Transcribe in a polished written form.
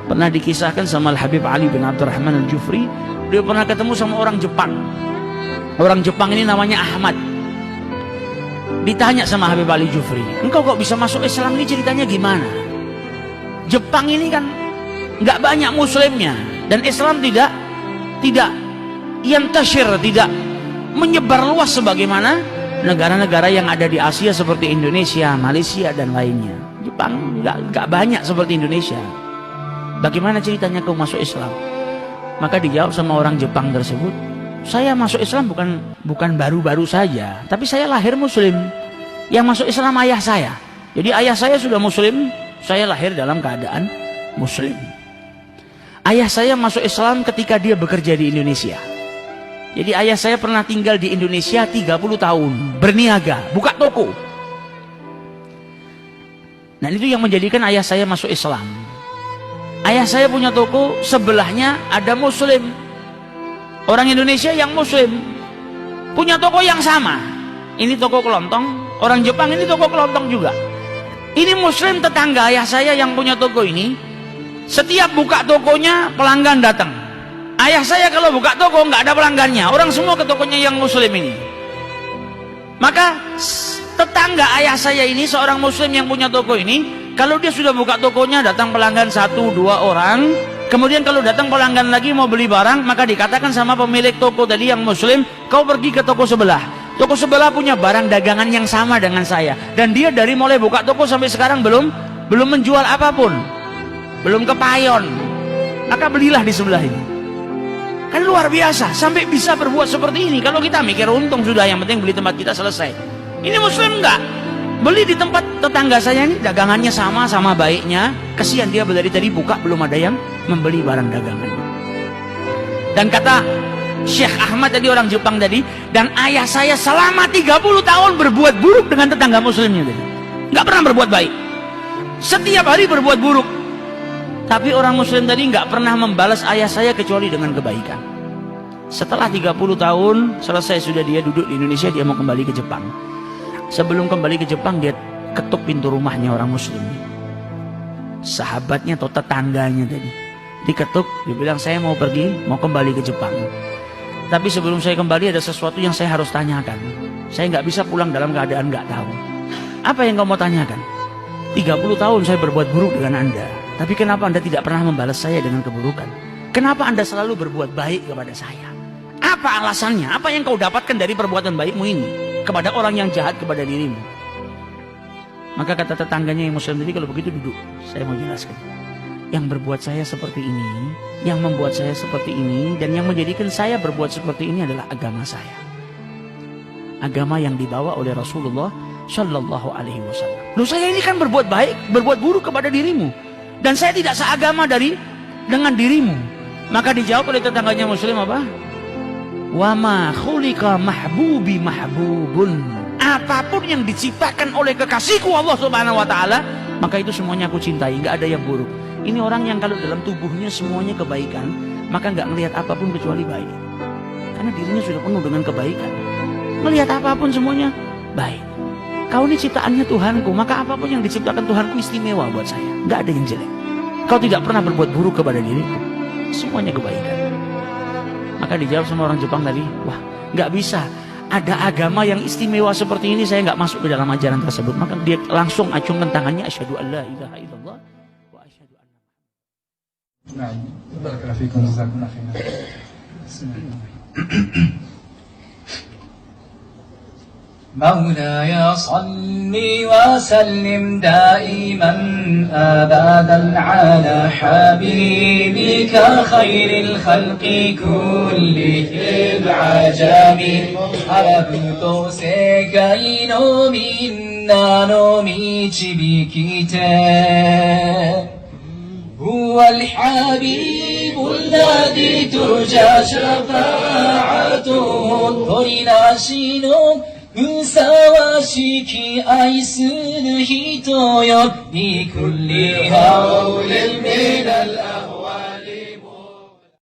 Pernah dikisahkan sama Al-Habib Ali bin Abdurrahman Al-Jufri, dia pernah ketemu sama orang Jepang. Orang Jepang ini namanya Ahmad. Ditanya sama Habib Ali Jufri, engkau kok bisa masuk Islam, ini ceritanya gimana? Jepang ini kan nggak banyak muslimnya, dan Islam tidak yantashir, tidak menyebar luas sebagaimana negara-negara yang ada di Asia seperti Indonesia, Malaysia dan lainnya. Jepang nggak banyak seperti Indonesia. Bagaimana ceritanya kau masuk Islam? Maka dijawab sama orang Jepang tersebut, saya masuk Islam bukan baru-baru saja, tapi saya lahir muslim. Yang masuk Islam ayah saya. Jadi ayah saya sudah muslim, saya lahir dalam keadaan muslim. Ayah saya masuk Islam ketika dia bekerja di Indonesia. Jadi ayah saya pernah tinggal di Indonesia 30 tahun, berniaga, buka toko. Nah, itu yang menjadikan ayah saya masuk Islam. Ayah saya punya toko, sebelahnya ada muslim, orang Indonesia yang muslim, punya toko yang sama. Ini toko kelontong, orang Jepang ini toko kelontong juga. Ini muslim tetangga ayah saya yang punya toko ini, setiap buka tokonya pelanggan datang. Ayah saya kalau buka toko nggak ada pelanggannya, orang semua ke tokonya yang muslim ini. Maka tetangga ayah saya ini, seorang muslim yang punya toko ini, kalau dia sudah buka tokonya datang pelanggan 1-2 orang. Kemudian kalau datang pelanggan lagi mau beli barang, maka dikatakan sama pemilik toko tadi yang muslim, kau pergi ke toko sebelah. Toko sebelah punya barang dagangan yang sama dengan saya, dan dia dari mulai buka toko sampai sekarang belum menjual apapun, belum kepayon. Maka belilah di sebelah ini. Kan luar biasa, sampai bisa berbuat seperti ini. Kalau kita mikir untung sudah, yang penting beli tempat kita selesai. Ini muslim enggak? Beli di tempat tetangga saya ini, dagangannya sama baiknya. Kesian dia dari tadi buka belum ada yang membeli barang dagangannya. Dan kata Syekh Ahmad tadi, orang Jepang tadi, dan ayah saya selama 30 tahun berbuat buruk dengan tetangga muslimnya tadi. Nggak pernah berbuat baik. Setiap hari berbuat buruk. Tapi orang muslim tadi nggak pernah membalas ayah saya kecuali dengan kebaikan. Setelah 30 tahun selesai sudah, dia duduk di Indonesia, dia mau kembali ke Jepang. Sebelum kembali ke Jepang, dia ketuk pintu rumahnya orang muslim. Sahabatnya atau tetangganya tadi diketuk, dia bilang, saya mau pergi, mau kembali ke Jepang. Tapi sebelum saya kembali ada sesuatu yang saya harus tanyakan. Saya nggak bisa pulang dalam keadaan nggak tahu. Apa yang kamu mau tanyakan? 30 tahun saya berbuat buruk dengan Anda, tapi kenapa Anda tidak pernah membalas saya dengan keburukan? Kenapa Anda selalu berbuat baik kepada saya? Apa alasannya? Apa yang kau dapatkan dari perbuatan baikmu ini kepada orang yang jahat kepada dirimu? Maka kata tetangganya yang muslim tadi, kalau begitu duduk, saya mau jelaskan. Yang berbuat saya seperti ini, yang membuat saya seperti ini, dan yang menjadikan saya berbuat seperti ini adalah agama saya. Agama yang dibawa oleh Rasulullah Shallallahu Alaihi Wasallam. Loh, saya ini kan berbuat baik, berbuat buruk kepada dirimu, dan saya tidak seagama dengan dirimu. Maka dijawab oleh tetangganya muslim apa? Wa ma khuliqa mahbubi mahbubun. Apapun yang diciptakan oleh kekasihku Allah Subhanahu Wa Taala, maka itu semuanya aku cintai, nggak ada yang buruk. Ini orang yang kalau dalam tubuhnya semuanya kebaikan, maka nggak melihat apapun kecuali baik. Karena dirinya sudah penuh dengan kebaikan. Melihat apapun semuanya baik. Kau ini ciptaannya Tuhanku, maka apapun yang diciptakan Tuhanku istimewa buat saya. Nggak ada yang jelek. Kau tidak pernah berbuat buruk kepada diriku. Semuanya kebaikan. Maka dijawab sama orang Jepang tadi, wah, nggak bisa. Ada agama yang istimewa seperti ini, saya nggak masuk ke dalam ajaran tersebut. Maka dia langsung acungkan tangannya, asyhadu an la ilaha illallah. نعم بارك الله فيكم جزاكم الله خيرا. بسم الله. مولاي صل وسلم دائما ابدا على حبيبك خير الخلق كلهم عجمي عربي تو سيكاي نو منا نو ميچبيكيته هو الحبيب الذي ترجى شفاعته تريناشينو مساواشيكي أيسن هيتو يو بكل هول من الأرض